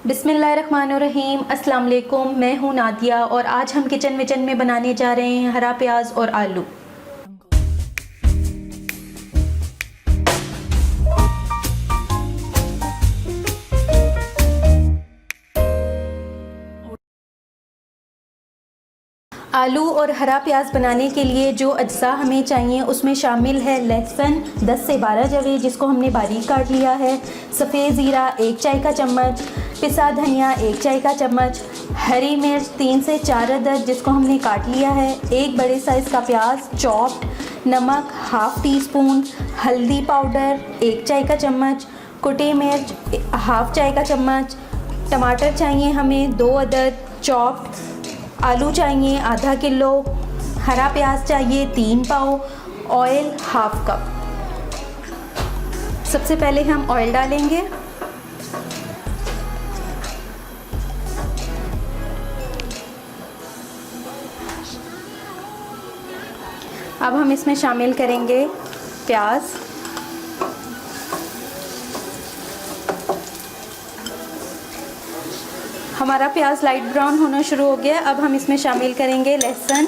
बिस्मिल्लाहिर्रहमानिर्रहीम। अस्सलाम वालेकुम। मैं हूँ नादिया और आज हम किचन विचन में बनाने जा रहे हैं हरा प्याज और आलू। आलू और हरा प्याज बनाने के लिए जो अज्जा हमें चाहिए उसमें शामिल है लहसुन 10 से 12 जवे जिसको हमने बारीक काट लिया है, सफ़ेद ज़ीरा 1 चाय का चम्मच, पिसा धनिया 1 चाय का चम्मच, हरी मिर्च 3 से 4 अदद जिसको हमने काट लिया है, 1 बड़े साइज़ का प्याज चॉप्ड, नमक हाफ़ टी स्पून, हल्दी पाउडर 1 चाय का चम्मच, कुटी मिर्च हाफ़ चाय का चम्मच, टमाटर चाहिए हमें 2 अदद चॉप्ड, आलू चाहिए आधा किलो, हरा प्याज चाहिए 3 पाव, ऑयल हाफ़ कप। सबसे पहले हम ऑयल डालेंगे। अब हम इसमें शामिल करेंगे प्याज। हमारा प्याज लाइट ब्राउन होना शुरू हो गया। अब हम इसमें शामिल करेंगे लहसुन।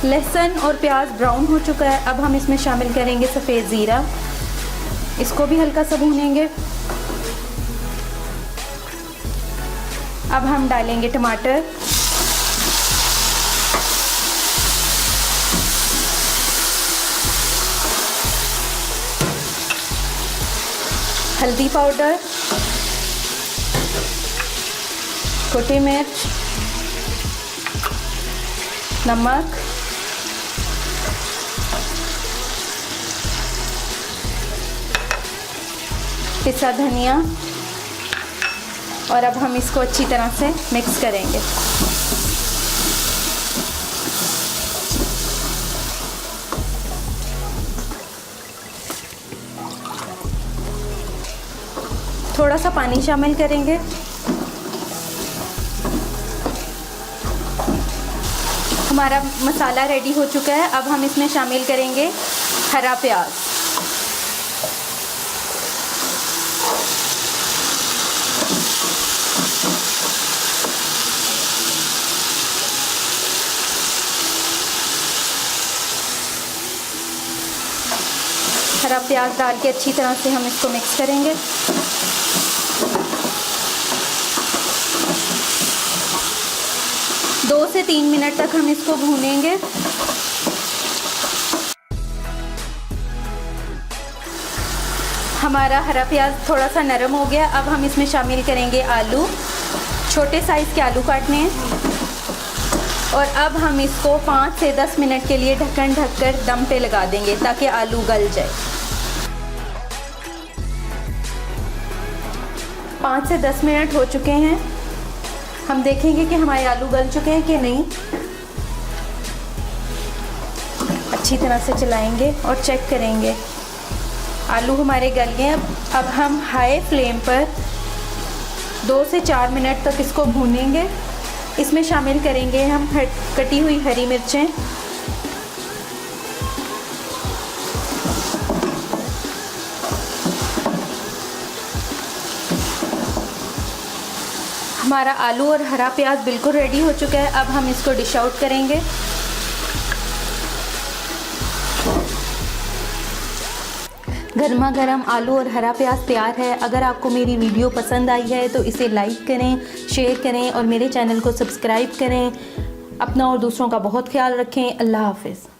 लहसुन और प्याज ब्राउन हो चुका है। अब हम इसमें शामिल करेंगे सफ़ेद ज़ीरा, इसको भी हल्का सा भूनेंगे। अब हम डालेंगे टमाटर, हल्दी पाउडर, कुटी मिर्च, नमक, पिसा धनिया और अब हम इसको अच्छी तरह से मिक्स करेंगे। थोड़ा सा पानी शामिल करेंगे। हमारा मसाला रेडी हो चुका है। अब हम इसमें शामिल करेंगे हरा प्याज। हरा प्याज डाल के अच्छी तरह से हम इसको मिक्स करेंगे। दो से 3 मिनट तक हम इसको भूनेंगे। हमारा हरा प्याज थोड़ा सा नरम हो गया। अब हम इसमें शामिल करेंगे आलू। छोटे साइज़ के आलू काटने हैं और अब हम इसको 5 से 10 मिनट के लिए ढक्कन ढककर दम पे लगा देंगे ताकि आलू गल जाए। 5 से 10 मिनट हो चुके हैं। हम देखेंगे कि हमारे आलू गल चुके हैं कि नहीं। अच्छी तरह से चलाएंगे और चेक करेंगे। आलू हमारे गल गए। अब हम हाई फ्लेम पर 2 से 4 मिनट तक इसको भूनेंगे। इसमें शामिल करेंगे हम कटी हुई हरी मिर्चें, हमारा आलू और हरा प्याज बिल्कुल रेडी हो चुका है। अब हम इसको डिश आउट करेंगे। गर्मा गर्म आलू और हरा प्याज तैयार है। अगर आपको मेरी वीडियो पसंद आई है तो इसे लाइक करें, शेयर करें और मेरे चैनल को सब्सक्राइब करें। अपना और दूसरों का बहुत ख्याल रखें। अल्लाह हाफ़िज़।